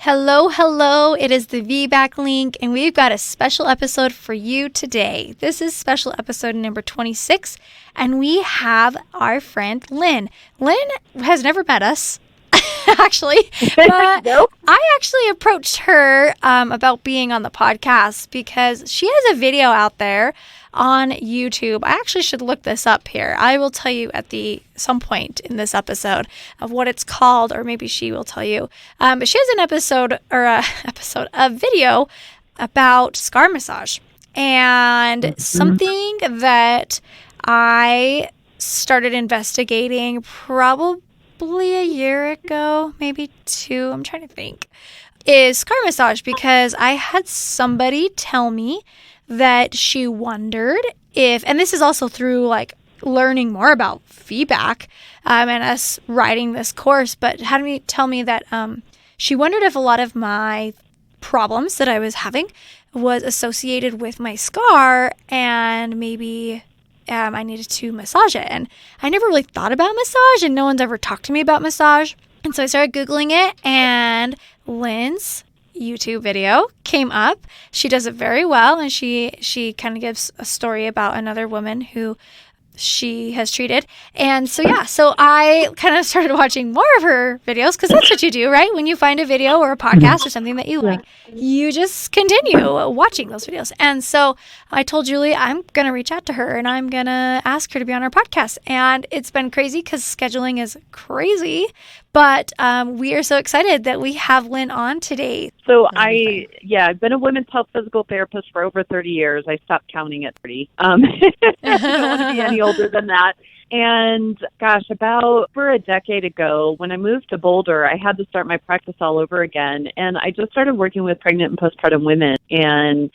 Hello, hello. It is the VBAC link, and we've got a special episode for you today. This is special episode number 26, and we have our friend Lynn. Lynn has never met us, actually, but Nope. I actually approached her about being on the podcast because she has a video out there on YouTube. I actually should look this up here. I will tell you at some point in this episode of what it's called, or maybe she will tell you. But she has a video about scar massage, and something that I started investigating probably a year ago, maybe two. I'm trying to think. Is scar massage, because I had somebody tell me that she wondered if, and this is also through like learning more about VBAC and us writing this course, but had me tell me that she wondered if a lot of my problems that I was having was associated with my scar, and maybe I needed to massage it. And I never really thought about massage, and no one's ever talked to me about massage. And so I started Googling it, and Lynn's YouTube video came up. She does it very well, and she kind of gives a story about another woman who she has treated. And so I kind of started watching more of her videos, because that's what you do, right? When you find a video or a podcast or something that you like, you just continue watching those videos. And so I told Julie I'm going to reach out to her, and I'm going to ask her to be on our podcast. And it's been crazy because scheduling is crazy, but we are so excited that we have Lynn on today. So I've been a women's health physical therapist for over 30 years. I stopped counting at 30. I don't want to be any older than that. And gosh, about over a decade ago, when I moved to Boulder, I had to start my practice all over again. And I just started working with pregnant and postpartum women. And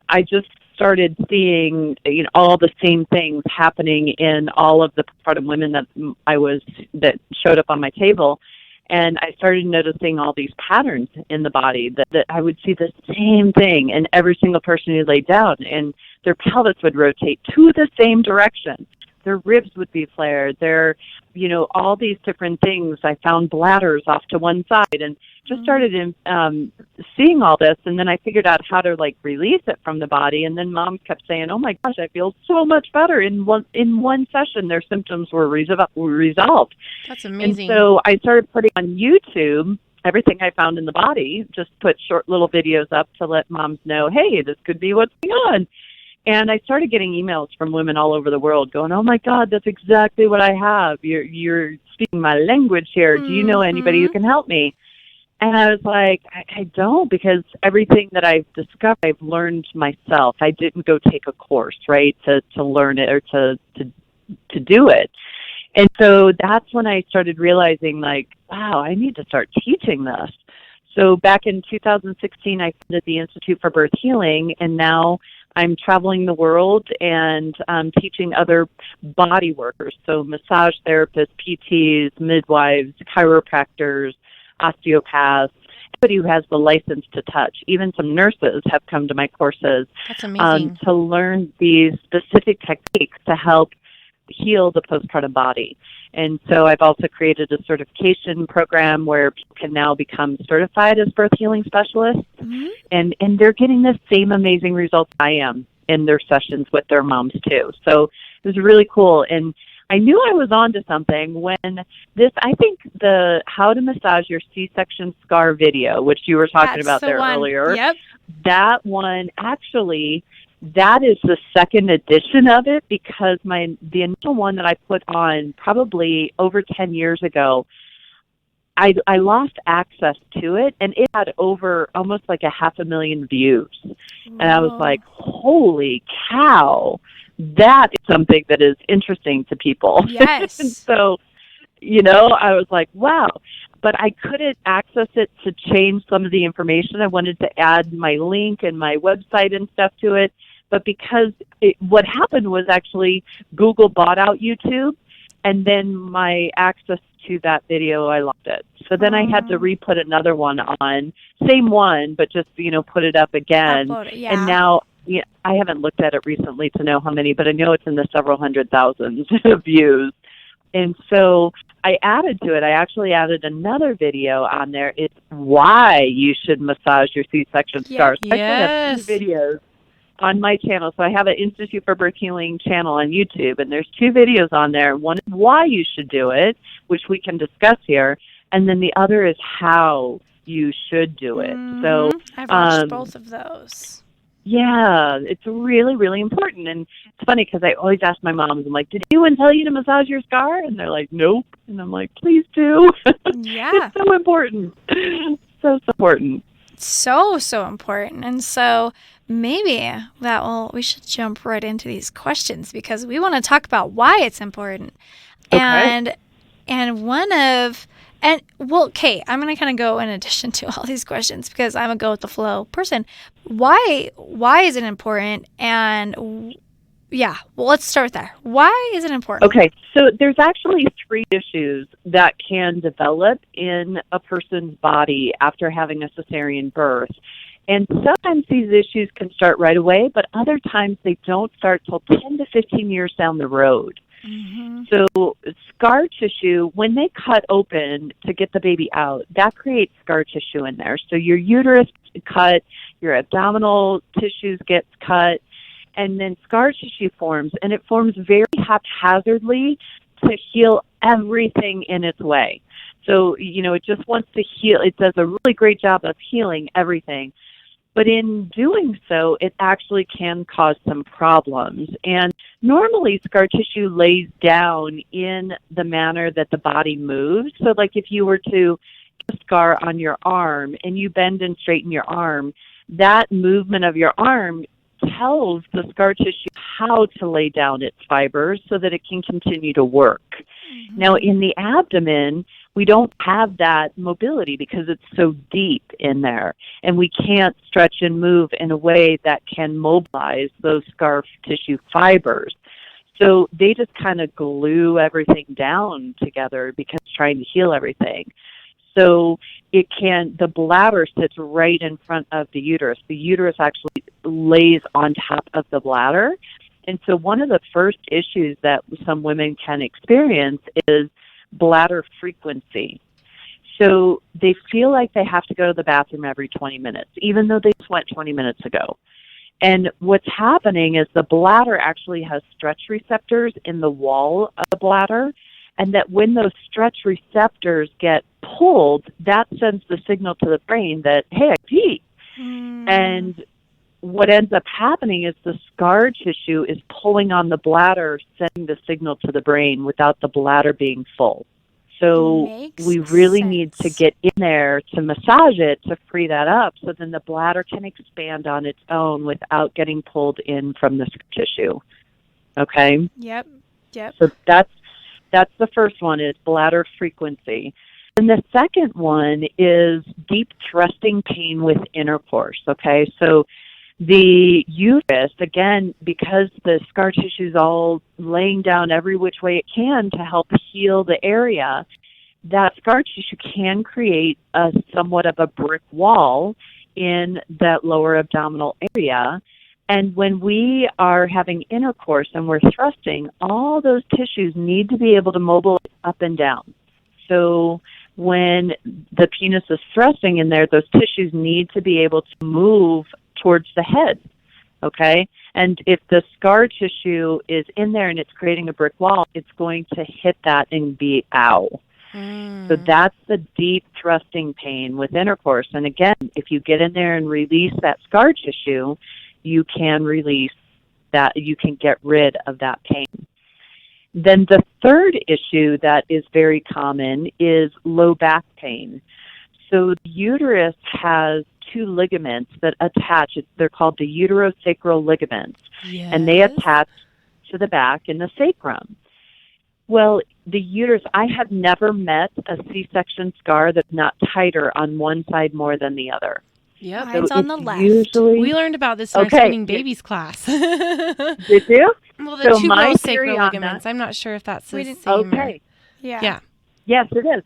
I just started seeing, all the same things happening in all of the postpartum women that showed up on my table. And I started noticing all these patterns in the body that I would see the same thing in every single person who laid down, and their pelvis would rotate to the same direction. Their ribs would be flared. All these different things. I found bladders off to one side, and just started seeing all this. And then I figured out how to release it from the body. And then moms kept saying, "Oh my gosh, I feel so much better." In one session, their symptoms were resolved. That's amazing. And so I started putting on YouTube everything I found in the body. Just put short little videos up to let moms know, hey, this could be what's going on. And I started getting emails from women all over the world going, "Oh my God, that's exactly what I have. You're speaking my language here. Do you know anybody who can help me?" And I was like, I don't, because everything that I've discovered, I've learned myself. I didn't go take a course, right, to learn it or to do it. And so that's when I started realizing, wow, I need to start teaching this. So back in 2016, I founded the Institute for Birth Healing, and now I'm traveling the world and teaching other body workers, so massage therapists, PTs, midwives, chiropractors, osteopaths, anybody who has the license to touch. Even some nurses have come to my courses. That's amazing. To learn these specific techniques to help heal the postpartum body. And so I've also created a certification program where people can now become certified as birth healing specialists. And they're getting the same amazing results I am in their sessions with their moms too. So it was really cool. And I knew I was onto something when I think the How to Massage Your C-Section Scar video, which you were talking about there earlier, Yep. That one actually, that is the second edition of it, because the initial one that I put on probably over 10 years ago, I lost access to it, and it had over almost 500,000 views. And I was like, holy cow, that is something that is interesting to people. Yes. And so, I was like, wow. But I couldn't access it to change some of the information. I wanted to add my link and my website and stuff to it. But because what happened was actually Google bought out YouTube, and then my access to that video, I lost it. So then I had to re-put another one on, same one, but just, put it up again. Upload it, yeah. And now, I haven't looked at it recently to know how many, but I know it's in the several hundred thousands of views. And so I added to it. I actually added another video on there. It's why you should massage your C-section scars. I have 2 videos on my channel. So I have an Institute for Birth Healing channel on YouTube, and there's 2 videos on there. One is why you should do it, which we can discuss here, and then the other is how you should do it. So I've watched both of those. Yeah, it's really, really important. And it's funny because I always ask my moms, I'm like, did anyone tell you to massage your scar? And they're like, nope. And I'm like, please do. Yeah. It's so important. So important. So important. And so maybe we should jump right into these questions because we want to talk about why it's important. Okay. Okay, I'm going to kind of go in addition to all these questions because I'm a go with the flow person. Why is it important? And let's start there. Why is it important? Okay, so there's actually 3 issues that can develop in a person's body after having a cesarean birth. And sometimes these issues can start right away, but other times they don't start till 10 to 15 years down the road. Mm-hmm. So scar tissue, when they cut open to get the baby out, that creates scar tissue in there. So your uterus cut, your abdominal tissues gets cut, and then scar tissue forms, and it forms very haphazardly to heal everything in its way. So, it just wants to heal. It does a really great job of healing everything. But in doing so, it actually can cause some problems. And normally scar tissue lays down in the manner that the body moves. So like if you were to get a scar on your arm and you bend and straighten your arm, that movement of your arm tells the scar tissue how to lay down its fibers so that it can continue to work. Mm-hmm. Now, in the abdomen, we don't have that mobility because it's so deep in there, and we can't stretch and move in a way that can mobilize those scar tissue fibers. So they just kind of glue everything down together because it's trying to heal everything. So the bladder sits right in front of the uterus. The uterus actually lays on top of the bladder. And so one of the first issues that some women can experience is bladder frequency. So they feel like they have to go to the bathroom every 20 minutes, even though they just went 20 minutes ago. And what's happening is the bladder actually has stretch receptors in the wall of the bladder, and that when those stretch receptors get pulled, that sends the signal to the brain that, hey, I pee. And what ends up happening is the scar tissue is pulling on the bladder, sending the signal to the brain without the bladder being full. So we really need to get in there to massage it to free that up so then the bladder can expand on its own without getting pulled in from the scar tissue. Okay? Yep. So that's the first one, is bladder frequency. And the second one is deep thrusting pain with intercourse. Okay? So the uterus, again, because the scar tissue is all laying down every which way it can to help heal the area, that scar tissue can create somewhat of a brick wall in that lower abdominal area. And when we are having intercourse and we're thrusting, all those tissues need to be able to mobilize up and down. So when the penis is thrusting in there, those tissues need to be able to move towards the head, okay? And if the scar tissue is in there and it's creating a brick wall, it's going to hit that and be ow. So that's the deep thrusting pain with intercourse. And again, if you get in there and release that scar tissue, you can release that, you can get rid of that pain. Then the third issue that is very common is low back pain. So the uterus has 2 ligaments that attach. They're called the uterosacral ligaments, and they attach to the back in the sacrum. Well, the uterus, I have never met a C-section scar that's not tighter on one side more than the other. Yeah, mine's on the left. We learned about this in our spinning babies class. Did you? Well, the 2 low sacral ligaments. I'm not sure if that's the same. Okay. Yeah. Yes, it is.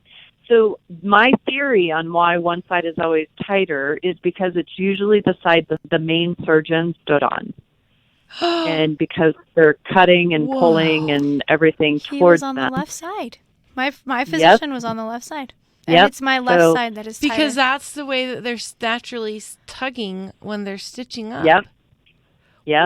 So my theory on why one side is always tighter is because it's usually the side that the main surgeon stood on. And because they're cutting and pulling and everything He towards was on them. the left side. My physician was on the left side. And it's my left side that is tighter. Because that's the way that they're naturally tugging when they're stitching up. Yep.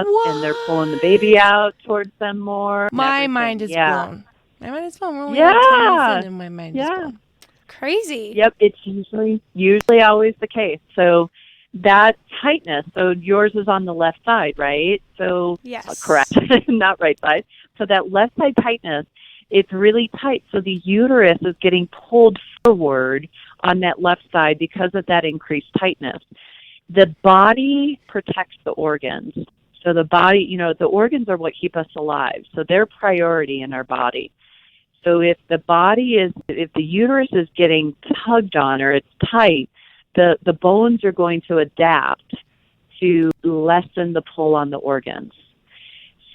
What? And they're pulling the baby out towards them more. My mind is blown. My mind is blown. We're only Yeah. like 10 minutes in and my mind is blown. Crazy. Yep, it's usually always the case. So that tightness, so yours is on the left side, right? So yes. Correct, not right side. So that left side tightness, it's really tight. So the uterus is getting pulled forward on that left side because of that increased tightness. The body protects the organs. So the body, the organs are what keep us alive. So they're priority in our body. So if the uterus is getting tugged on or it's tight, the bones are going to adapt to lessen the pull on the organs.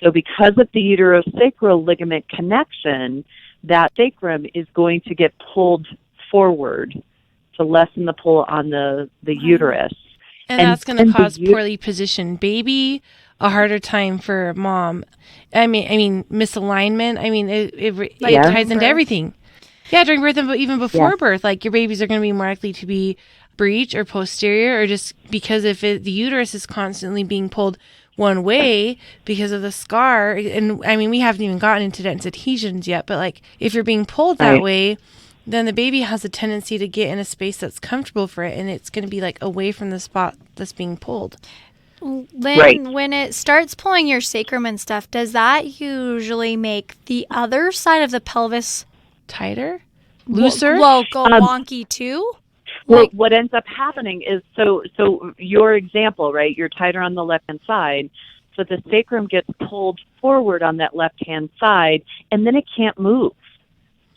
So because of the uterosacral ligament connection, that sacrum is going to get pulled forward to lessen the pull on the uterus. And that's going to cause poorly positioned baby, a harder time for mom. I mean, misalignment. I mean, it ties into everything. Yeah, during birth and even before birth, like your babies are going to be more likely to be breech or posterior, or just because if the uterus is constantly being pulled one way because of the scar. And I mean, we haven't even gotten into dense adhesions yet, but like if you're being pulled that way, then the baby has a tendency to get in a space that's comfortable for it, and it's going to be like away from the spot that's being pulled. Lynn, when it starts pulling your sacrum and stuff, does that usually make the other side of the pelvis tighter? Looser? Go wonky too? Well, what ends up happening is, so your example, right, you're tighter on the left-hand side, so the sacrum gets pulled forward on that left-hand side, and then it can't move.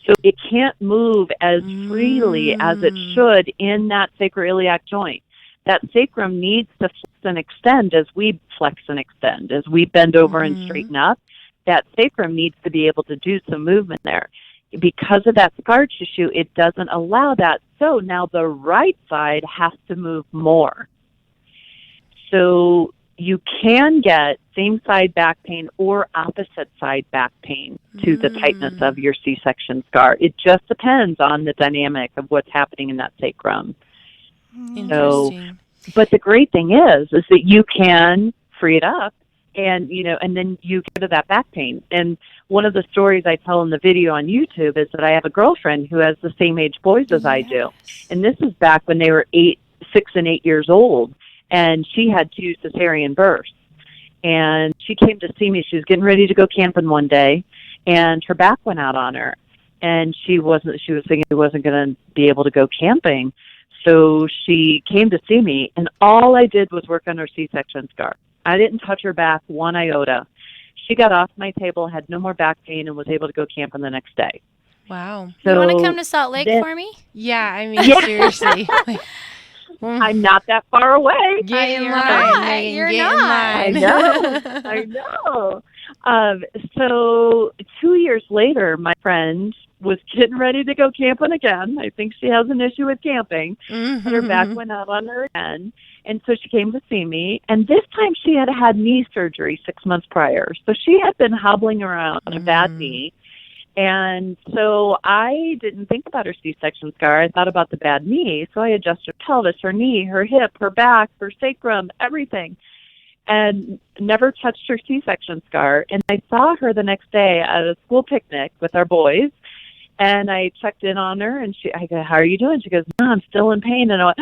So it can't move as freely as it should in that sacroiliac joint. That sacrum needs to flex and extend as we flex and extend, as we bend over and straighten up. That sacrum needs to be able to do some movement there. Because of that scar tissue, it doesn't allow that. So now the right side has to move more. So you can get same side back pain or opposite side back pain to the tightness of your C-section scar. It just depends on the dynamic of what's happening in that sacrum. Interesting. But the great thing is that you can free it up and then you get rid of that back pain. And one of the stories I tell in the video on YouTube is that I have a girlfriend who has the same age boys as I do. And this is back when they were 6 and 8 years old. And she had 2 cesarean births. And she came to see me. She was getting ready to go camping one day, and her back went out on her. And she was thinking she wasn't going to be able to go camping. So she came to see me, and all I did was work on her C-section scar. I didn't touch her back one iota. She got off my table, had no more back pain, and was able to go camping the next day. Wow. So you want to come to Salt Lake for me? Yeah, I mean, seriously. I'm not that far away. Get in line. You're not. I know. So 2 years later, my friend was getting ready to go camping again. I think she has an issue with camping. Her back went out on her again. And so she came to see me. And this time she had had knee surgery 6 months prior. So she had been hobbling around on a bad knee. And so I didn't think about her C-section scar. I thought about the bad knee. So I adjusted her pelvis, her knee, her hip, her back, her sacrum, everything, and never touched her C-section scar. And I saw her the next day at a school picnic with our boys. And I checked in on her, and I go, "How are you doing?" She goes, "No, I'm still in pain." And I went,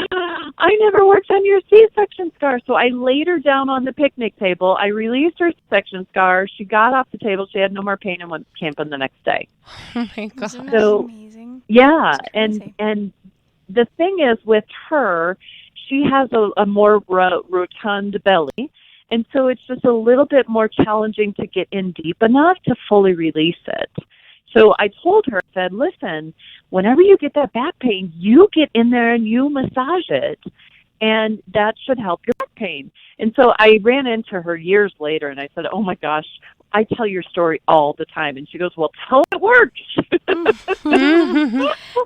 "I never worked on your C-section scar." So I laid her down on the picnic table. I released her C-section scar. She got off the table. She had no more pain and went camping the next day. Oh my God! So amazing. Yeah, and the thing is with her, she has a more rotund belly, and so it's just a little bit more challenging to get in deep enough to fully release it. So I told her, I said, "Listen, whenever you get that back pain, you get in there and you massage it, and that should help your back pain." And so I ran into her years later, and I said, "Oh, my gosh, I tell your story all the time." And she goes, "Well, tell it works."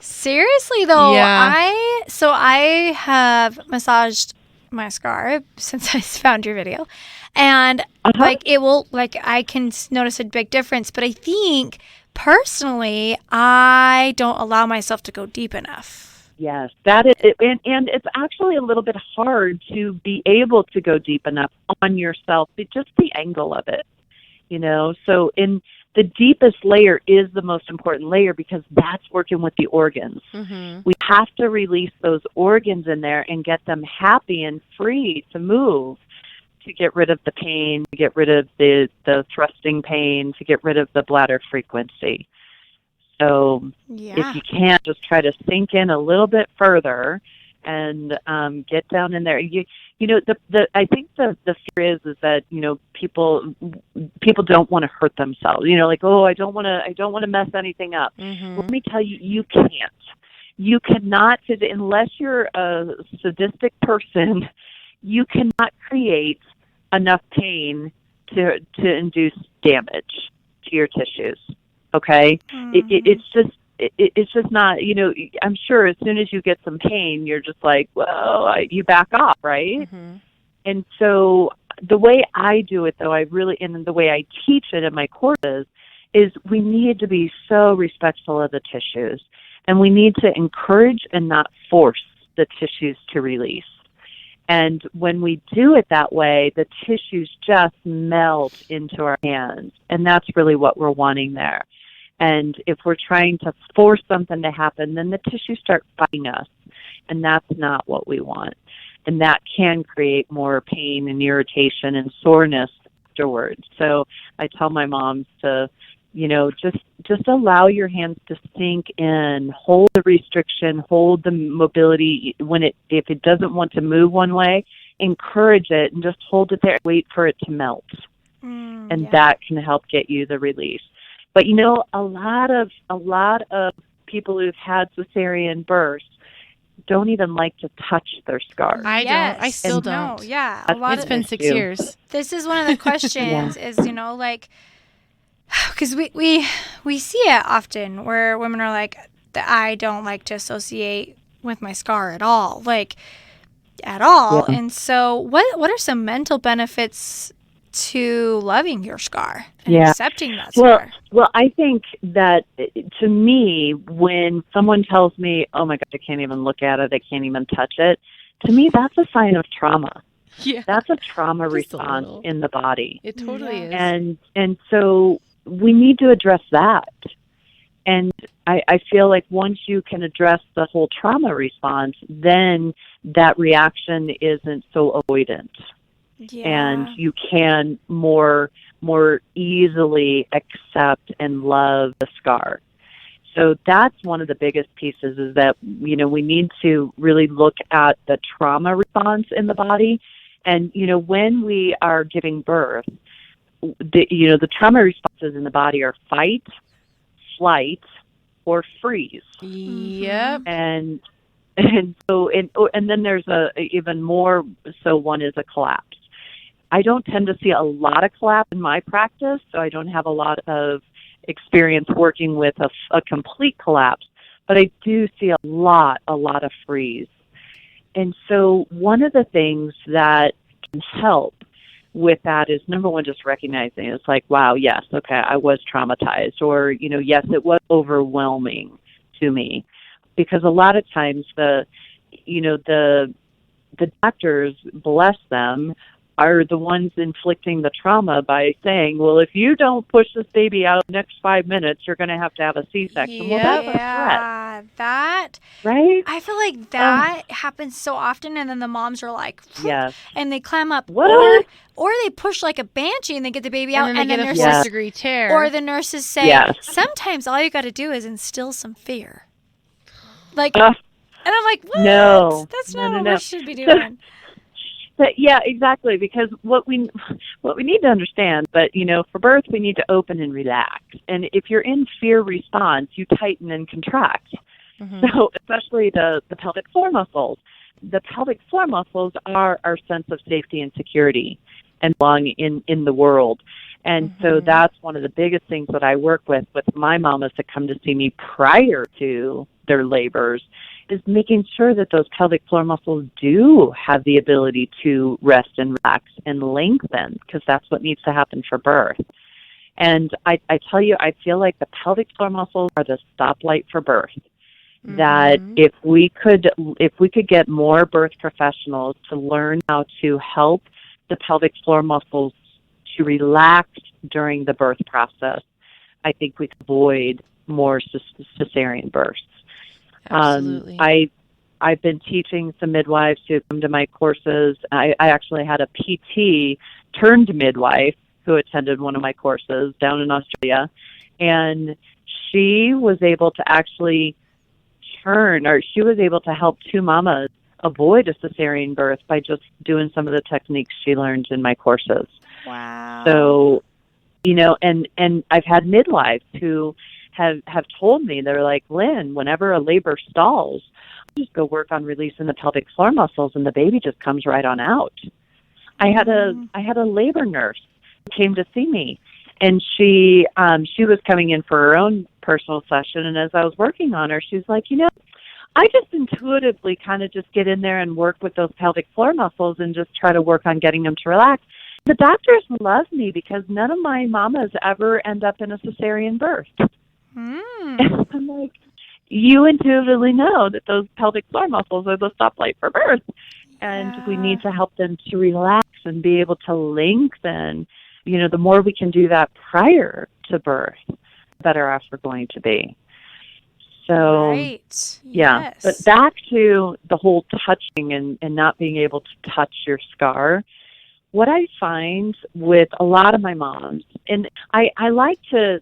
Seriously, though, Yeah. I have massaged my scar since I found your video. And like it will, like I can notice a big difference, but I think personally, I don't allow myself to go deep enough. Yes, that is, and it's actually a little bit hard to be able to go deep enough on yourself, just the angle of it, you know. So in the deepest layer is the most important layer because that's working with the organs. Mm-hmm. We have to release those organs in there and get them happy and free to move, to get rid of the pain, to get rid of the thrusting pain, to get rid of the bladder frequency. So if you can't, just try to sink in a little bit further and get down in there. You know, I think the fear is that, you know, people don't want to hurt themselves. You know, like, oh, I don't want to mess anything up. Mm-hmm. Let me tell you, you can't. You cannot, unless you're a sadistic person, you cannot create enough pain to induce damage to your tissues. Okay, mm-hmm. It's just not. You know, I'm sure as soon as you get some pain, you're just like, well, you back off, right? Mm-hmm. And so the way I do it, though, and the way I teach it in my courses is we need to be so respectful of the tissues, and we need to encourage and not force the tissues to release. And when we do it that way, the tissues just melt into our hands. And that's really what we're wanting there. And if we're trying to force something to happen, then the tissues start fighting us. And that's not what we want. And that can create more pain and irritation and soreness afterwards. So I tell my moms to, you know, just allow your hands to sink in, hold the restriction, hold the mobility. If it doesn't want to move one way, encourage it and just hold it there, wait for it to melt. That can help get you the release. But you know, a lot of people who've had cesarean births don't even like to touch their scars. I don't. I still don't. No, yeah. It's been 6 years. This is one of the questions is, you know, like, because we see it often where women are like, I don't like to associate with my scar at all, like at all. Yeah. And so what are some mental benefits to loving your scar and accepting that scar? Well, I think that to me, when someone tells me, oh my gosh, I can't even look at it, I can't even touch it, to me, that's a sign of trauma. Yeah. That's a trauma response in the body. It totally is. And so we need to address that. And I feel like once you can address the whole trauma response, then that reaction isn't so avoidant. Yeah. And you can more easily accept and love the scar. So that's one of the biggest pieces is that, you know, we need to really look at the trauma response in the body. And, you know, when we are giving birth, the trauma responses in the body are fight, flight, or freeze. Yep. And so then there's even more. So one is a collapse. I don't tend to see a lot of collapse in my practice, so I don't have a lot of experience working with a complete collapse, but I do see a lot of freeze. And so one of the things that can help with that is, number one, just recognizing it's like, wow, yes, okay, I was traumatized, or, you know, yes, it was overwhelming to me. Because a lot of times the doctors, bless them, are the ones inflicting the trauma by saying, well, if you don't push this baby out in the next 5 minutes, you're going to have a C-section. Well, that's a threat. That, right? I feel like that happens so often, and then the moms are like, yes, and they climb up, what? Or they push like a banshee and they get the baby out, and then the nurses, 4th-degree tear. Or the nurses say, sometimes all you got to do is instill some fear. Like, and I'm like, what? No, that's not what we should be doing. But yeah, exactly. Because what we need to understand, but you know, for birth we need to open and relax. And if you're in fear response, you tighten and contract. Mm-hmm. So especially the pelvic floor muscles. The pelvic floor muscles are our sense of safety and security and belonging in the world. And so that's one of the biggest things that I work with my mamas that come to see me prior to their labors, is making sure that those pelvic floor muscles do have the ability to rest and relax and lengthen, because that's what needs to happen for birth. And I tell you, I feel like the pelvic floor muscles are the stoplight for birth. Mm-hmm. That if we could get more birth professionals to learn how to help the pelvic floor muscles to relax during the birth process, I think we could avoid more cesarean births. Absolutely. I've been teaching some midwives to come to my courses. I actually had a PT turned midwife who attended one of my courses down in Australia, and she was able to actually she was able to help two mamas avoid a cesarean birth by just doing some of the techniques she learned in my courses. Wow. So, and I've had midwives who have told me, they're like, Lynn, whenever a labor stalls, I just go work on releasing the pelvic floor muscles and the baby just comes right on out. I had a labor nurse who came to see me, and she was coming in for her own personal session, and as I was working on her, she's like, I just intuitively kind of just get in there and work with those pelvic floor muscles and just try to work on getting them to relax. The doctors love me because none of my mamas ever end up in a cesarean birth. Mm. I'm like, you intuitively know that those pelvic floor muscles are the stoplight for birth, and we need to help them to relax and be able to lengthen. The more we can do that prior to birth, the better off we're going to be. So, right. Yeah. Yes. But back to the whole touching and not being able to touch your scar, what I find with a lot of my moms, and I like to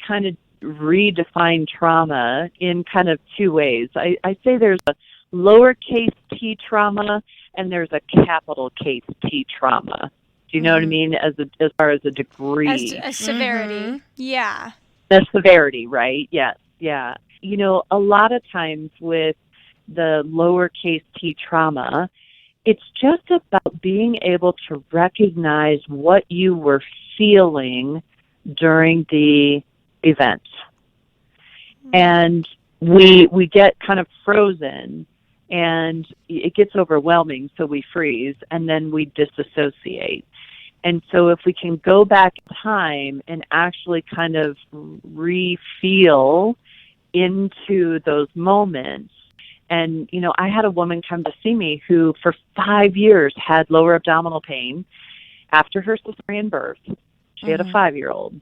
kind of redefine trauma in kind of two ways. I say there's a lowercase t trauma and there's a capital case T trauma. Do you know what I mean? As far as a degree. As severity. Mm-hmm. Yeah. The severity, right? Yes. Yeah. A lot of times with the lowercase t trauma, it's just about being able to recognize what you were feeling during the event. And we get kind of frozen, and it gets overwhelming, so we freeze, and then we disassociate. And so if we can go back in time and actually kind of re-feel into those moments. And, I had a woman come to see me who for 5 years had lower abdominal pain after her cesarean birth. She had a 5-year-old.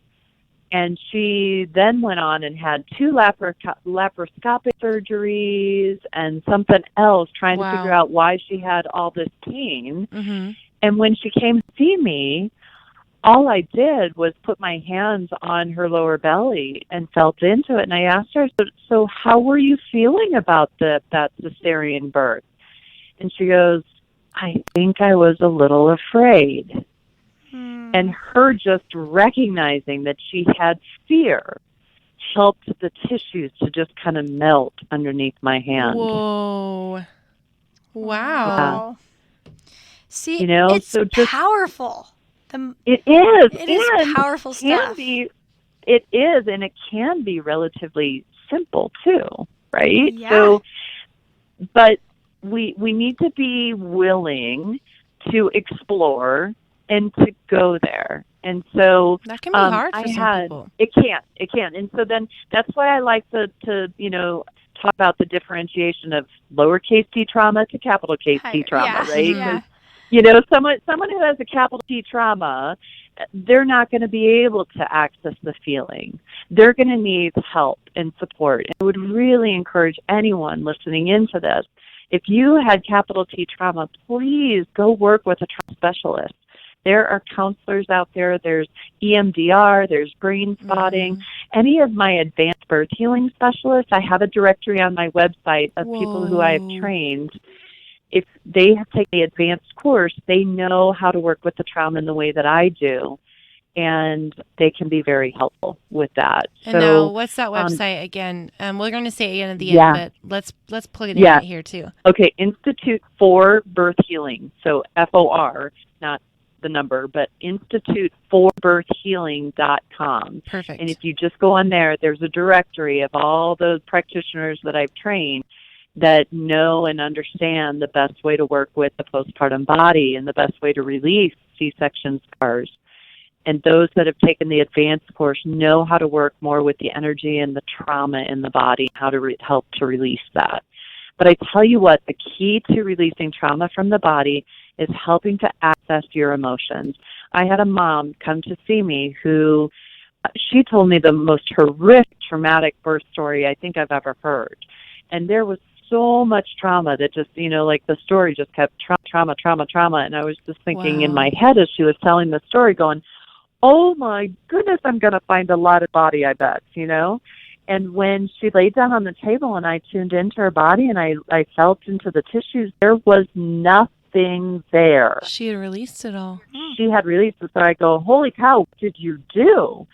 And she then went on and had 2 laparoscopic surgeries and something else, trying to figure out why she had all this pain. Mm-hmm. And when she came to see me, all I did was put my hands on her lower belly and felt into it. And I asked her, so how were you feeling about that cesarean birth? And she goes, I think I was a little afraid. And her just recognizing that she had fear helped the tissues to just kind of melt underneath my hand. Whoa. Wow. Yeah. See, it's so powerful. It is. It is powerful stuff. It is, and it can be relatively simple too, right? Yeah. So, but we need to be willing to explore and to go there. And so that can be hard for some people. It can. And so then that's why I like to talk about the differentiation of lowercase t trauma to capital case T trauma, right? Yeah. Someone who has a capital T trauma, they're not going to be able to access the feeling. They're going to need help and support. And I would really encourage anyone listening into this, if you had capital T trauma, please go work with a trauma specialist. There are counselors out there. There's EMDR. There's brain spotting. Mm-hmm. Any of my advanced birth healing specialists, I have a directory on my website of people who I have trained. If they have taken the advanced course, they know how to work with the trauma in the way that I do, and they can be very helpful with that. And now, what's that website again? We're going to say it again at the end, but let's plug it in here too. Okay, Institute for Birth Healing. So FOR, not the number, but instituteforbirthhealing.com. Perfect. And if you just go on there, there's a directory of all those practitioners that I've trained that know and understand the best way to work with the postpartum body and the best way to release C-section scars. And those that have taken the advanced course know how to work more with the energy and the trauma in the body, how to help to release that. But I tell you what, the key to releasing trauma from the body is helping to access your emotions. I had a mom come to see me who, she told me the most horrific, traumatic birth story I think I've ever heard. And there was so much trauma that just, like the story just kept trauma. And I was just thinking in my head as she was telling the story going, oh my goodness, I'm going to find a lot of body, I bet, And when she laid down on the table and I tuned into her body and I felt into the tissues, there was nothing there. She had released it all. She had released it. So I go, holy cow, what did you do?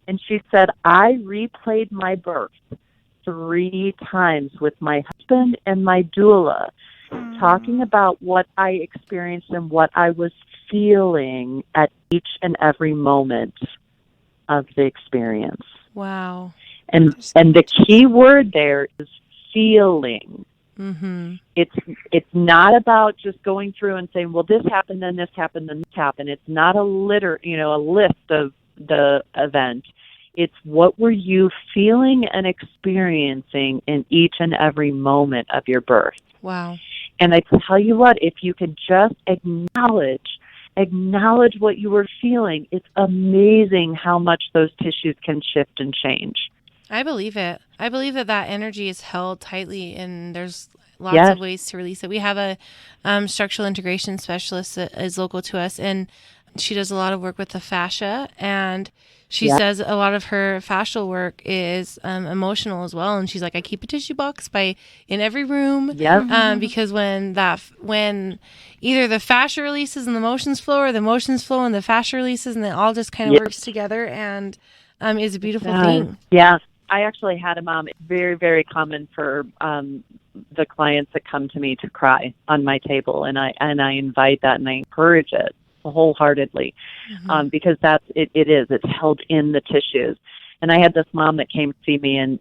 And she said, I replayed my birth 3 times with my husband and my doula, talking about what I experienced and what I was feeling at each and every moment of the experience. Wow. And the key word there is feeling. Mm-hmm. It's not about just going through and saying, well, this happened, then this happened, then this happened. It's not a list of the event. It's what were you feeling and experiencing in each and every moment of your birth. Wow. And I tell you what, if you could just acknowledge what you were feeling, it's amazing how much those tissues can shift and change. I believe it. I believe that energy is held tightly, and there's lots of ways to release it. We have a structural integration specialist that is local to us, and she does a lot of work with the fascia, and she says a lot of her fascial work is emotional as well. And she's like, I keep a tissue box in every room, because when either the fascia releases and the motions flow, or the motions flow and the fascia releases, and it all just kind of works together, and is a beautiful thing. Yeah, I actually had a mom. It's very, very common for the clients that come to me to cry on my table, and I invite that and I encourage it wholeheartedly, because it's held in the tissues. And I had this mom that came to see me, and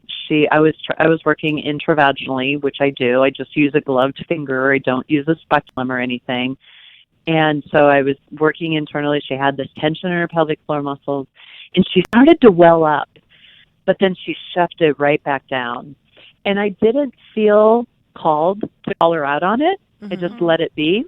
I was working intravaginally, which I do. I just use a gloved finger. I don't use a speculum or anything. And so I was working internally. She had this tension in her pelvic floor muscles, and she started to well up, but then she shoved it right back down. And I didn't feel called to call her out on it. I just let it be.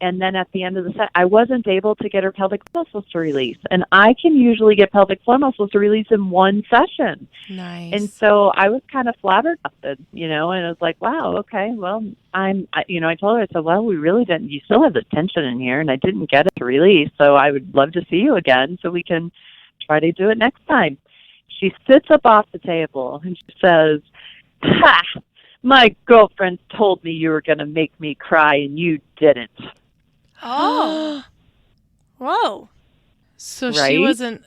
And then at the end of the set, I wasn't able to get her pelvic muscles to release. And I can usually get pelvic floor muscles to release in one session. Nice. And so I was kind of flabbergasted, and I was like, wow, okay, well, I told her, I said, well, we really didn't, you still have this tension in here, and I didn't get it to release, so I would love to see you again so we can try to do it next time. She sits up off the table, and she says, ha, my girlfriend told me you were going to make me cry, and you didn't. Oh. Whoa. So she wasn't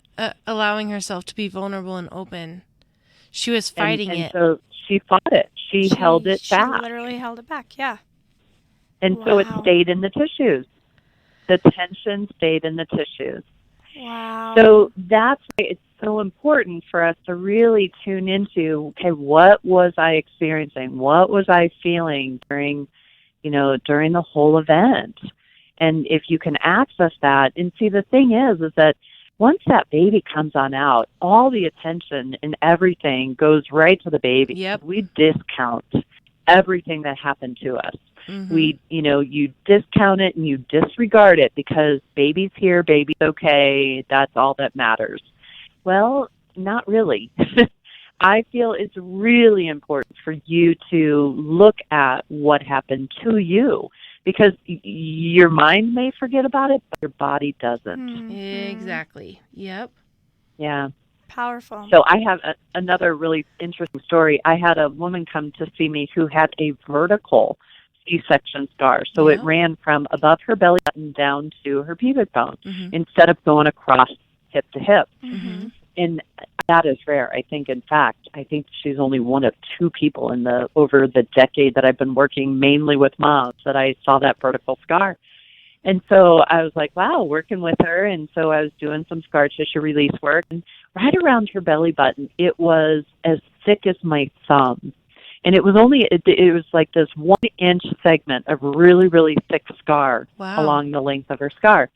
allowing herself to be vulnerable and open. She was fighting it. So she fought it. She held it back. She literally held it back, yeah. And so it stayed in the tissues. The tension stayed in the tissues. Wow. So that's why it's so important for us to really tune into, okay, what was I experiencing? What was I feeling during the whole event? And if you can access that, and see, the thing is that once that baby comes on out, all the attention and everything goes right to the baby. Yep. We discount everything that happened to us. Mm-hmm. You discount it and you disregard it because baby's here, baby's okay, that's all that matters. Well, not really. I feel it's really important for you to look at what happened to you, because your mind may forget about it, but your body doesn't. Mm-hmm. Exactly. Yep. Yeah. Powerful. So I have another really interesting story. I had a woman come to see me who had a vertical C-section scar. So it ran from above her belly button down to her pubic bone instead of going across hip to hip. Mm-hmm. And that is rare. I think she's only one of 2 people over the decade that I've been working mainly with moms that I saw that vertical scar. And so I was like, wow, working with her. And so I was doing some scar tissue release work. And right around her belly button, it was as thick as my thumb. And it was it was like this 1-inch segment of really, really thick scar along the length of her scar.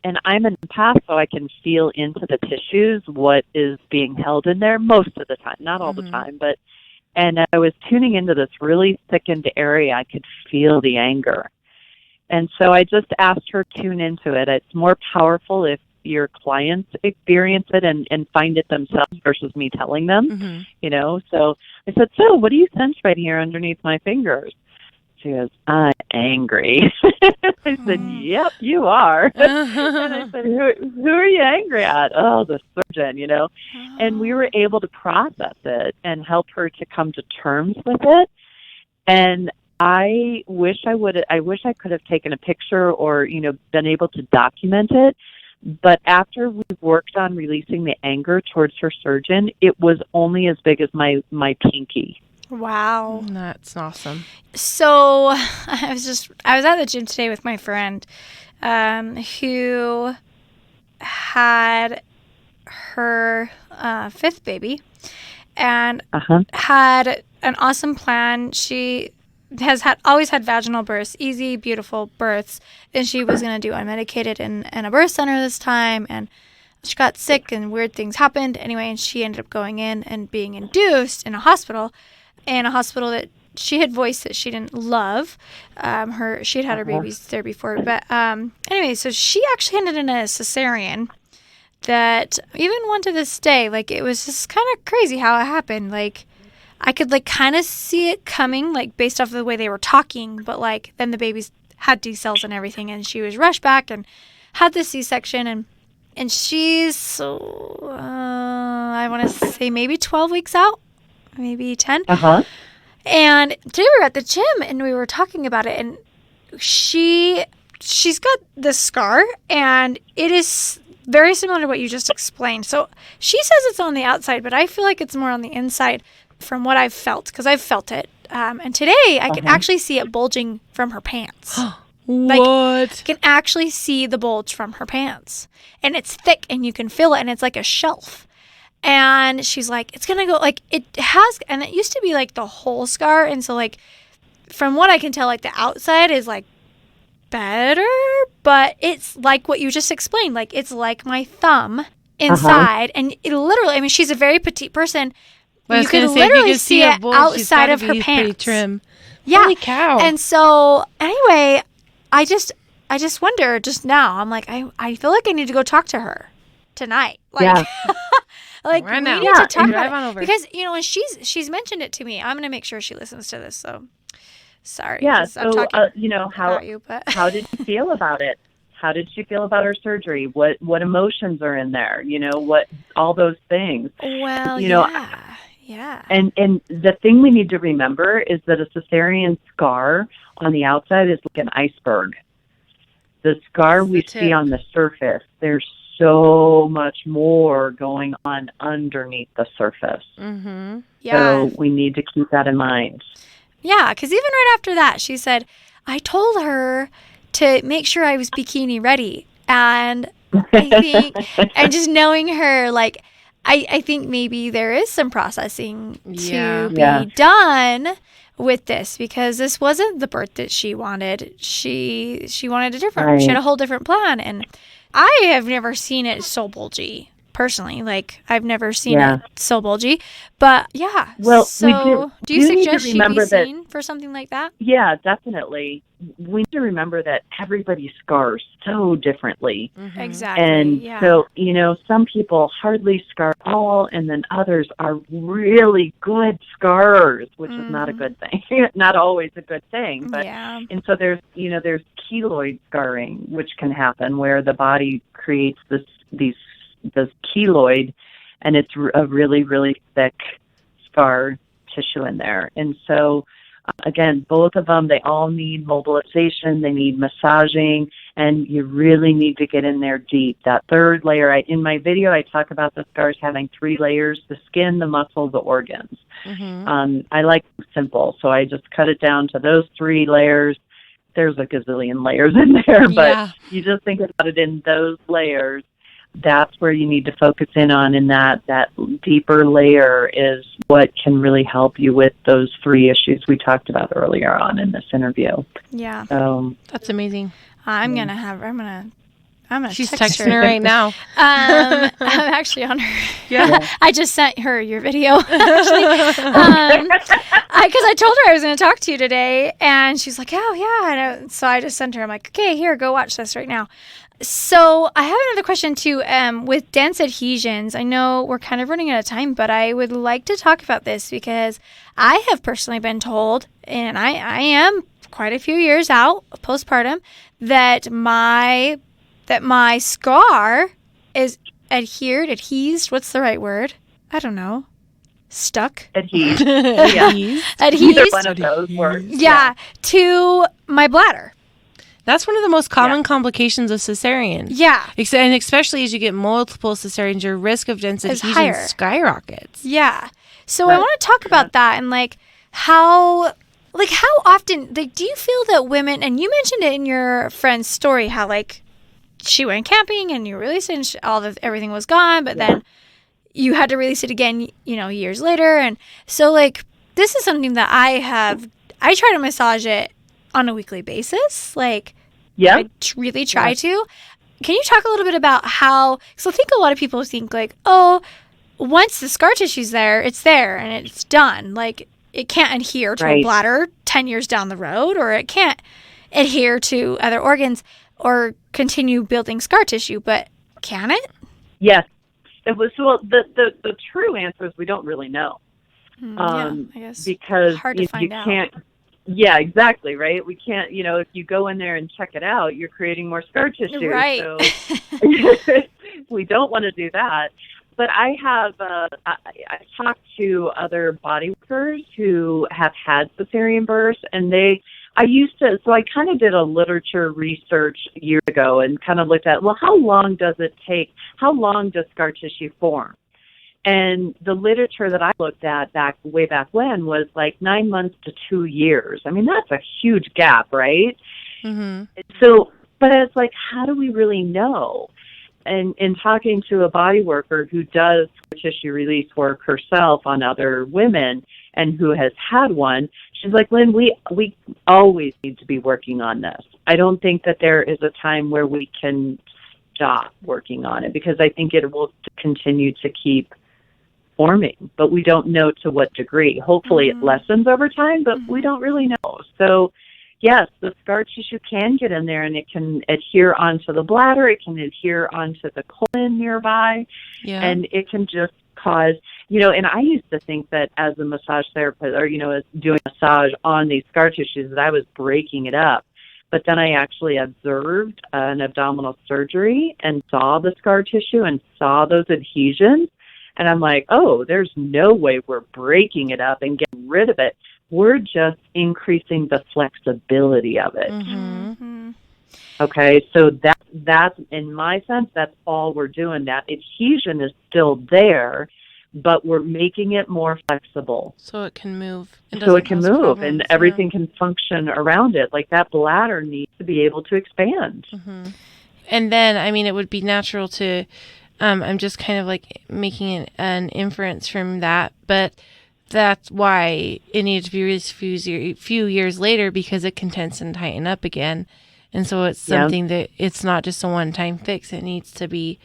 And I'm an empath, so I can feel into the tissues what is being held in there most of the time, not all the time, but, and I was tuning into this really thickened area. I could feel the anger. And so I just asked her to tune into it. It's more powerful if your clients experience it and find it themselves versus me telling them, you know. So I said, so what do you sense right here underneath my fingers? She goes, I'm angry. I said, yep, you are. And I said, who are you angry at? Oh, the surgeon, you know. And we were able to process it and help her to come to terms with it. And I wish I could have taken a picture or, you know, been able to document it. But after we worked on releasing the anger towards her surgeon, it was only as big as my pinky. Wow. That's awesome. So I was at the gym today with my friend who had her fifth baby and had an awesome plan. She has always had vaginal births, easy, beautiful births, and she was going to do unmedicated in a birth center this time, and she got sick and weird things happened anyway, and she ended up going in and being induced in a hospital that she had voiced that she didn't love. She had had her babies there before, but anyway, so she actually ended in a cesarean that even one to this day, like, it was just kind of crazy how it happened. Like, I could, like, kind of see it coming, like, based off of the way they were talking, but, like, then the babies had D-cells and everything, and she was rushed back and had the C-section, and she's, I want to say maybe 12 weeks out, maybe 10. And today we were at the gym, and we were talking about it, and she's got this scar, and it is very similar to what you just explained. So she says it's on the outside, but I feel like it's more on the inside from what I've felt, because I've felt it. And today I can actually see it bulging from her pants. What? I can actually see the bulge from her pants. And it's thick, and you can feel it, and it's like a shelf. And she's like, it's going to go, like, it has, and it used to be, like, the whole scar. And so, like, from what I can tell, like, the outside is, like, better, but it's like what you just explained. Like, it's like my thumb inside. And it literally, I mean, she's a very petite person. You can literally see it outside of her pants. Pretty trim. Yeah. Holy cow. And so, anyway, I just wonder just now, I'm like, I feel like I need to go talk to her tonight. Like, like, right we now. need to talk about it. Over. Because, you know, when she's mentioned it to me, I'm going to make sure she listens to this. So, sorry. Yeah, so, I'm talking you know, how did you feel about it? How did she feel about her surgery? What emotions are in there? You know, what, all those things. Well, you know, yeah. And the thing we need to remember is that a cesarean scar on the outside is like an iceberg. The scar we see on the surface, there's so much more going on underneath the surface. Yeah. So we need to keep that in mind. Yeah, because even right after that, she said, I told her to make sure I was bikini ready. And I think, and just knowing her, like, I think maybe there is some processing to be done with this, because this wasn't the birth that she wanted. She wanted a different, she had a whole different plan. And I have never seen it so bulgy. Personally, like, I've never seen it so bulgy, but well, so do you suggest she be seen for something like that? Yeah, definitely. We need to remember that everybody scars so differently. Exactly. And so, you know, some people hardly scar at all, and then others are really good scars, which is not a good thing. Not always a good thing, but and so there's keloid scarring, which can happen where the body creates this keloid, and it's a really, really thick scar tissue in there. And so, again, both of them, they all need mobilization, they need massaging, and you really need to get in there deep. That third layer, in my video, I talk about the scars having 3 layers: the skin, the muscle, the organs. I like simple, so I just cut it down to those 3 layers. there's a gazillion layers in there, but you just think about it in those layers. That's where you need to focus in on, and that deeper layer is what can really help you with those 3 issues we talked about earlier on in this interview. Yeah. So that's amazing. I'm gonna She's text texting her right now. I'm actually on her. Yeah. I just sent her your video, actually. Because I told her I was going to talk to you today, and she's like, oh, yeah. So I just sent her. I'm like, okay, here, go watch this right now. So I have another question, too. With dense adhesions, I know we're kind of running out of time, but I would like to talk about this because I have personally been told, and I am quite a few years out postpartum, that my scar is adhesed. What's the right word? I don't know. Stuck? Adhesed. Adhesed. Either one of those words. Yeah, to my bladder. That's one of the most common complications of cesarean. Yeah. And especially as you get multiple cesareans, your risk of dense adhesions skyrockets. Yeah. So I want to talk about that and how often, do you feel that women, and you mentioned it in your friend's story, how she went camping and you released it and everything was gone, but then you had to release it again, years later. And so this is something that I try to massage it on a weekly basis. I really try to. Can you talk a little bit about how, because I think a lot of people think once the scar tissue's there, it's there and it's done. It can't adhere to a bladder 10 years down the road, or it can't adhere to other organs or continue building scar tissue, but can it? Yes. It was, the true answer is we don't really know. I guess. Because hard to find out. Can't. Yeah, exactly, right? We can't, if you go in there and check it out, you're creating more scar tissue. Right. So we don't want to do that. But I have, I've talked to other body workers who have had cesarean births, and I kind of did a literature research years ago and kind of looked at, how long does it take? How long does scar tissue form? And the literature that I looked at way back when was 9 months to 2 years. I mean, that's a huge gap, right? Mm-hmm. So, but it's how do we really know? And in talking to a body worker who does tissue release work herself on other women and who has had one, she's like, Lynn, we always need to be working on this. I don't think that there is a time where we can stop working on it, because I think it will continue to keep forming, but we don't know to what degree. Hopefully it lessens over time, but we don't really know. So yes, the scar tissue can get in there and it can adhere onto the bladder. It can adhere onto the colon nearby. Yeah. And it can just cause, and I used to think that as a massage therapist or, as doing massage on these scar tissues, that I was breaking it up. But then I actually observed an abdominal surgery and saw the scar tissue and saw those adhesions. And I'm like, there's no way we're breaking it up and getting rid of it. We're just increasing the flexibility of it. Mm-hmm. Okay, so that's in my sense, that's all we're doing. That adhesion is still there, but we're making it more flexible. So it can move. And everything can function around it. That bladder needs to be able to expand. Mm-hmm. And then, it would be natural to, I'm just kind of making an inference from that, but that's why it needs to be released a few years later, because it can tense and tighten up again. And so it's something that it's not just a one-time fix. It needs to be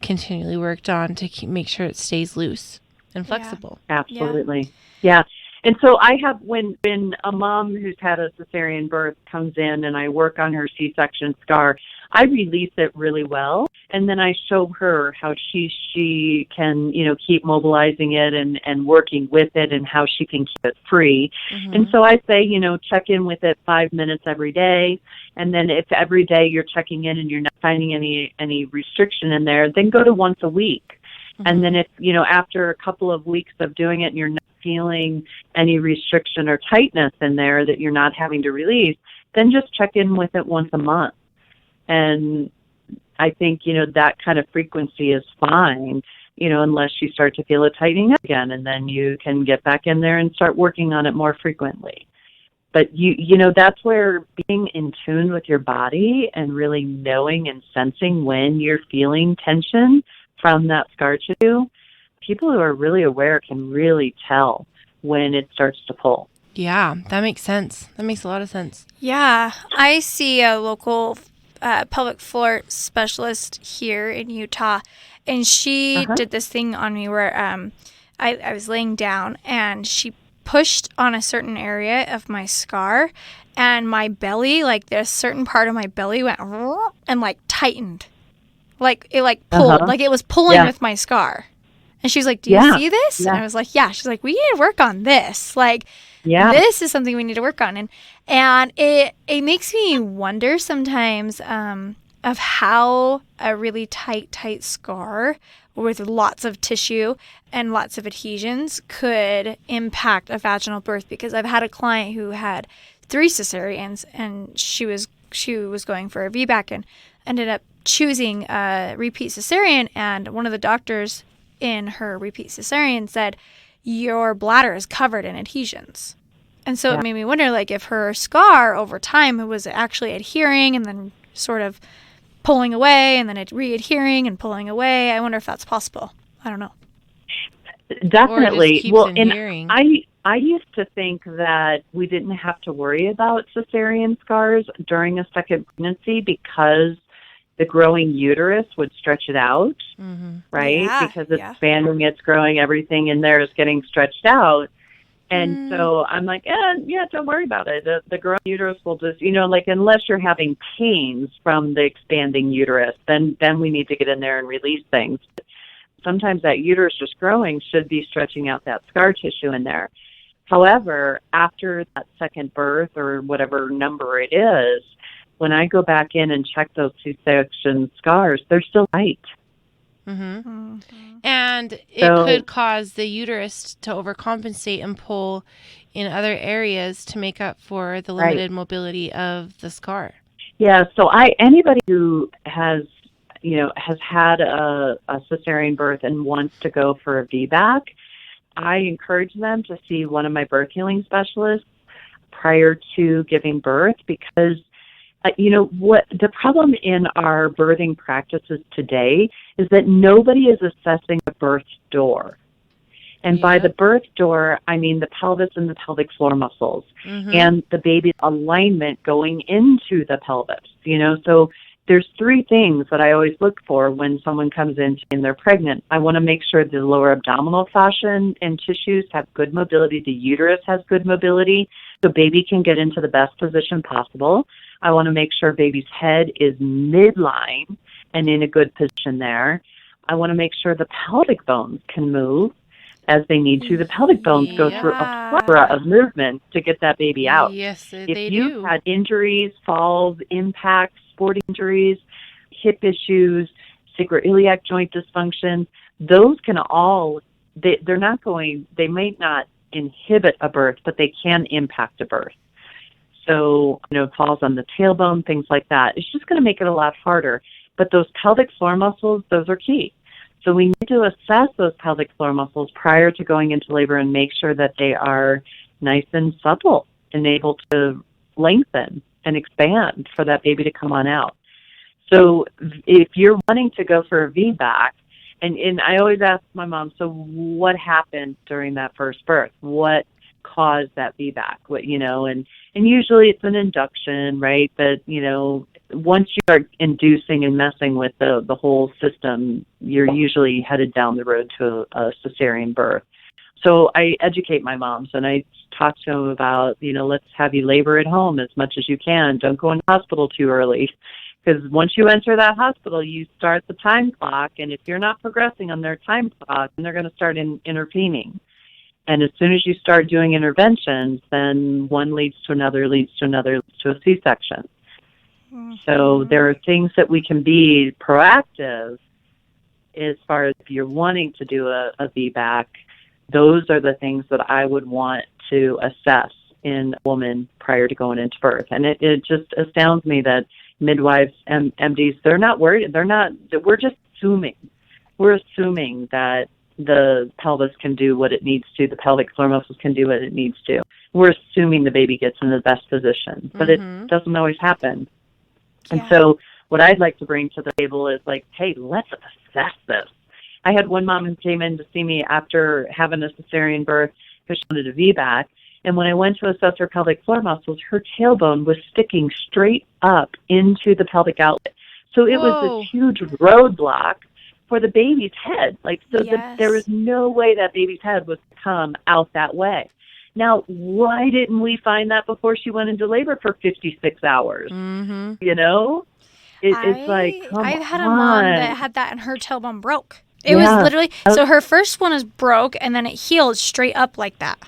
continually worked on to make sure it stays loose and flexible. Yeah. Absolutely. Yeah. And so I have, when a mom who's had a cesarean birth comes in and I work on her C-section scar, I release it really well. And then I show her how she can, keep mobilizing it and working with it and how she can keep it free. Mm-hmm. And so I say, check in with it 5 minutes every day. And then if every day you're checking in and you're not finding any restriction in there, then go to once a week. Mm-hmm. And then if, after a couple of weeks of doing it and you're not feeling any restriction or tightness in there that you're not having to release, then just check in with it once a month. And I think, that kind of frequency is fine, unless you start to feel it tightening up again, and then you can get back in there and start working on it more frequently. But that's where being in tune with your body and really knowing and sensing when you're feeling tension from that scar tissue, people who are really aware can really tell when it starts to pull. Yeah, that makes sense. That makes a lot of sense. Yeah, I see a local pelvic floor specialist here in Utah, and she did this thing on me where I was laying down, and she pushed on a certain area of my scar, and my belly, like this certain part of my belly went and like tightened, like it like pulled, like it was pulling with my scar. And she was like, "Do you see this?" And I was like, "Yeah." She's like, "We need to work on this. Like, this is something we need to work on." And it makes me wonder sometimes of how a really tight scar with lots of tissue and lots of adhesions could impact a vaginal birth. Because I've had a client who had 3 cesareans, and she was going for a VBAC and ended up choosing a repeat cesarean. And one of the doctors in her repeat cesarean said, "Your bladder is covered in adhesions." And so it made me wonder, like, if her scar over time was actually adhering and then sort of pulling away and then it re-adhering and pulling away. I wonder if that's possible. I don't know. Definitely. Well, and I used to think that we didn't have to worry about cesarean scars during a second pregnancy because the growing uterus would stretch it out, right? Yeah, because it's expanding, it's growing, everything in there is getting stretched out. And so I'm like, don't worry about it. The growing uterus will just, like, unless you're having pains from the expanding uterus, then we need to get in there and release things. Sometimes that uterus just growing should be stretching out that scar tissue in there. However, after that second birth or whatever number it is, when I go back in and check those C-section scars, they're still tight. And it could cause the uterus to overcompensate and pull in other areas to make up for the limited mobility of the scar. Yeah, so anybody who has had a cesarean birth and wants to go for a VBAC, I encourage them to see one of my birth healing specialists prior to giving birth, because what the problem in our birthing practices today is that nobody is assessing the birth door. And by the birth door, I mean the pelvis and the pelvic floor muscles and the baby's alignment going into the pelvis. So there's 3 things that I always look for when someone comes in and they're pregnant. I want to make sure the lower abdominal fascia and tissues have good mobility. The uterus has good mobility, so baby can get into the best position possible. I want to make sure baby's head is midline and in a good position there. I want to make sure the pelvic bones can move as they need to. The pelvic bones go through a plethora of movement to get that baby out. Yes, they If you've had injuries, falls, impacts, sport injuries, hip issues, sacroiliac joint dysfunction, those can all, they may not inhibit a birth, but they can impact a birth. So, falls on the tailbone, things like that. It's just going to make it a lot harder. But those pelvic floor muscles, those are key. So we need to assess those pelvic floor muscles prior to going into labor and make sure that they are nice and supple and able to lengthen and expand for that baby to come on out. So if you're wanting to go for a VBAC, and I always ask my mom, so what happened during that first birth? What caused that VBAC? And usually it's an induction, right? But, once you start inducing and messing with the whole system, you're usually headed down the road to a cesarean birth. So I educate my moms and I talk to them about, let's have you labor at home as much as you can. Don't go in the hospital too early, because once you enter that hospital, you start the time clock. And if you're not progressing on their time clock, then they're going to start intervening. And as soon as you start doing interventions, then one leads to another, leads to another, leads to a C-section. So there are things that we can be proactive as far as if you're wanting to do a VBAC. Those are the things that I would want to assess in a woman prior to going into birth. And it just astounds me that midwives and MDs, they're not worried. We're just assuming. We're assuming that the pelvis can do what it needs to, the pelvic floor muscles can do what it needs to. we're assuming the baby gets in the best position, but it doesn't always happen. And so what I'd like to bring to the table is like, hey, let's assess this. I had one mom who came in to see me after having a cesarean birth because she wanted a VBAC. And when I went to assess her pelvic floor muscles, her tailbone was sticking straight up into the pelvic outlet. So it was this huge roadblock for the baby's head. Like, so there was no way that baby's head was to come out that way. Now, why didn't we find that before she went into labor for 56 hours? You know? It's like, come I've had a on. mom that had that and her tailbone broke. It was literally, so her first one was broke and then it healed straight up like that.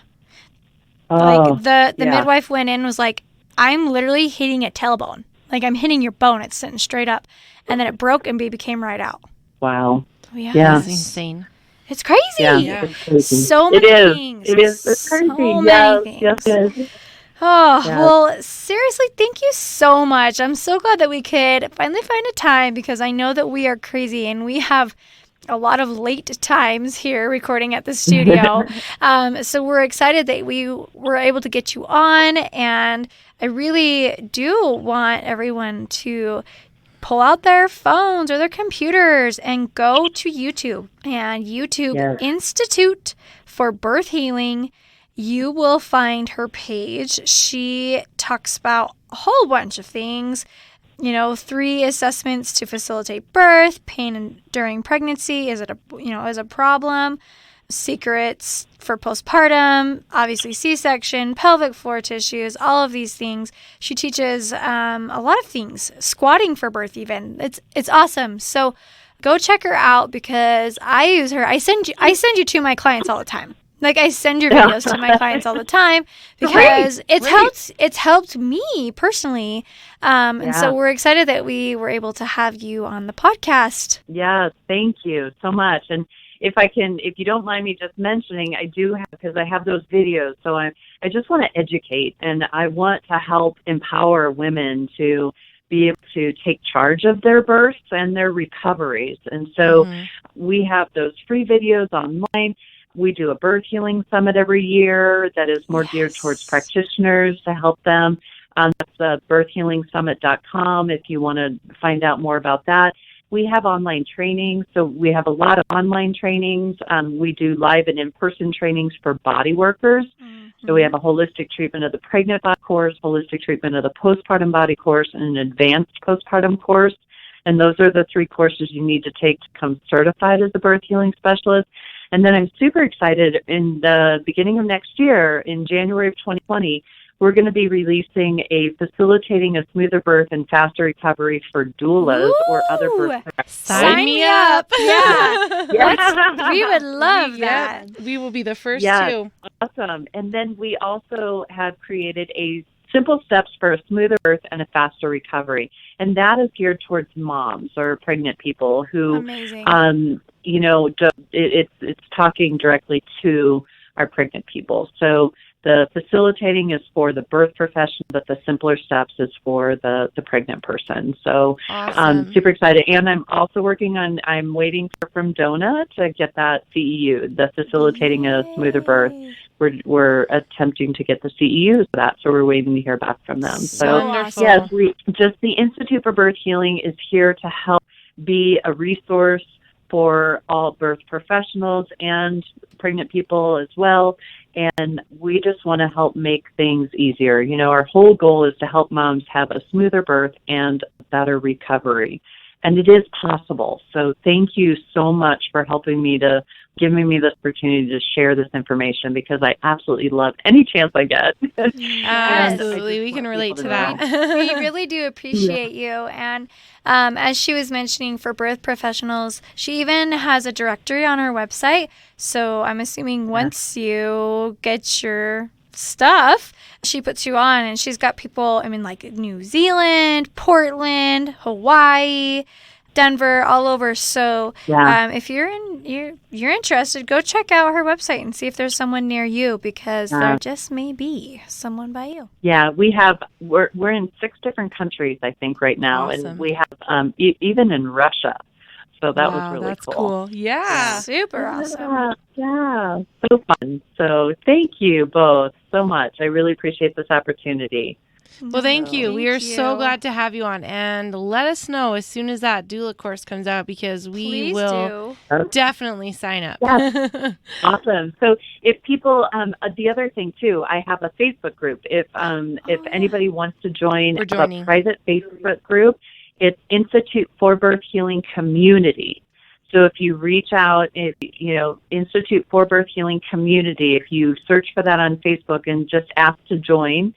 Like the midwife went in and was like, I'm literally hitting a tailbone. Like I'm hitting your bone. It's sitting straight up. And then it broke and baby came right out. Wow. Yeah. That's insane. It's crazy. Yeah. It's crazy. So many things. It is. It's crazy. So many things. Yes. Oh, well, seriously, thank you so much. I'm so glad that we could finally find a time because I know that we are crazy and we have a lot of late times here recording at the studio. So we're excited that we were able to get you on. And I really do want everyone to pull out their phones or their computers and go to YouTube and YouTube Institute for Birth Healing. You will find her page. She talks about a whole bunch of things. 3 assessments to facilitate birth, pain during pregnancy, is a problem, secrets for postpartum, obviously C-section, pelvic floor tissues, all of these things. She teaches a lot of things, squatting for birth even. It's awesome. So go check her out because I use her. I send you to my clients all the time. Like I send your videos to my clients all the time because it's helped me personally. And so we're excited that we were able to have you on the podcast. Yeah, thank you so much. And if you don't mind me just mentioning, I do have, because I have those videos. So I just want to educate and I want to help empower women to be able to take charge of their births and their recoveries. And so we have those free videos online. We do a birth healing summit every year that is more geared towards practitioners to help them. That's birthhealingsummit.com if you want to find out more about that. We have online trainings, so we have a lot of online trainings. We do live and in-person trainings for body workers. So we have a holistic treatment of the pregnant body course, holistic treatment of the postpartum body course, and an advanced postpartum course. And those are the 3 courses you need to take to become certified as a birth healing specialist. And then I'm super excited in the beginning of next year, in January of 2020, we're going to be releasing a Facilitating a Smoother Birth and Faster Recovery for doulas or other birth professionals. Sign me up. Yeah. We would love that. We will be the first too. Awesome. And then we also have created a Simple Steps for a Smoother Birth and a Faster Recovery. And that is geared towards moms or pregnant people who, it's talking directly to our pregnant people. So the facilitating is for the birth professional, but the Simpler Steps is for the pregnant person. So I'm super excited. And I'm also I'm waiting from DONA to get that CEU, the Facilitating a Smoother Birth. We're attempting to get the CEUs for that, so we're waiting to hear back from them. So wonderful. Yes, the Institute for Birth Healing is here to help be a resource for all birth professionals and pregnant people as well. And we just want to help make things easier. Our whole goal is to help moms have a smoother birth and better recovery. And it is possible. So thank you so much for giving me this opportunity to share this information because I absolutely love any chance I get. Absolutely. We can relate to that. We really do appreciate you. And as she was mentioning for birth professionals, she even has a directory on her website. So I'm assuming once you get your stuff, she puts you on and she's got people, like New Zealand, Portland, Hawaii, Denver, all over. So if you're interested, go check out her website and see if there's someone near you because there just may be someone by you. Yeah, we're in 6 different countries, I think, right now. Awesome. And we have even in Russia. So that was really that's cool. Yeah. Super awesome. Yeah. So fun. So thank you both so much. I really appreciate this opportunity. Well, thank you. We are so glad to have you on. And let us know as soon as that doula course comes out, because we will definitely sign up. Yes. Awesome. So if people, the other thing too, I have a Facebook group. If anybody wants to join a private Facebook group, it's Institute for Birth Healing Community. So if you reach out, Institute for Birth Healing Community, if you search for that on Facebook and just ask to join,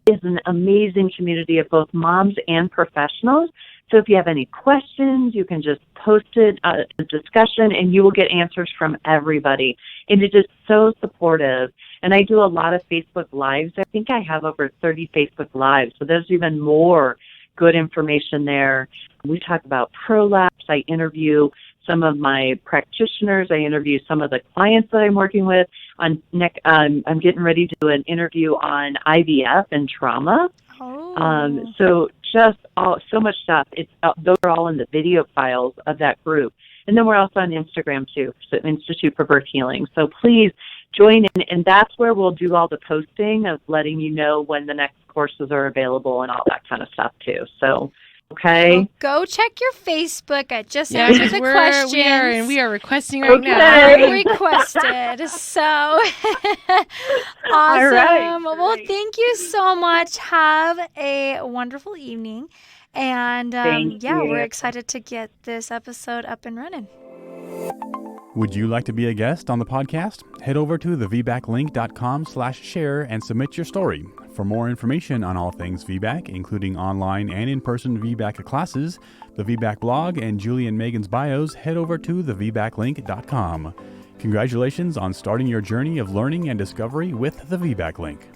is an amazing community of both moms and professionals. So if you have any questions, you can just post it, a discussion, and you will get answers from everybody. And it is so supportive. And I do a lot of Facebook Lives. I think I have over 30 Facebook Lives. So there's even more good information there. We talk about prolapse. I interview some of my practitioners. I interview some of the clients that I'm working with. I'm getting ready to do an interview on IVF and trauma. So just so much stuff. Those are all in the video files of that group. And then we're also on Instagram too, so Institute for Birth Healing. So please join in, and that's where we'll do all the posting of letting you know when the next courses are available and all that kind of stuff too. So, okay. Well, go check your Facebook. I just answered the questions. We are requesting right now. Requested. So awesome. All right. Well, thank you so much. Have a wonderful evening. And we're excited to get this episode up and running. Would you like to be a guest on the podcast? Head over to thevbaclink.com/share and submit your story. For more information on all things VBAC, including online and in-person VBAC classes, the VBAC blog, and Julie and Megan's bios, head over to thevbaclink.com. Congratulations on starting your journey of learning and discovery with the VBAC Link.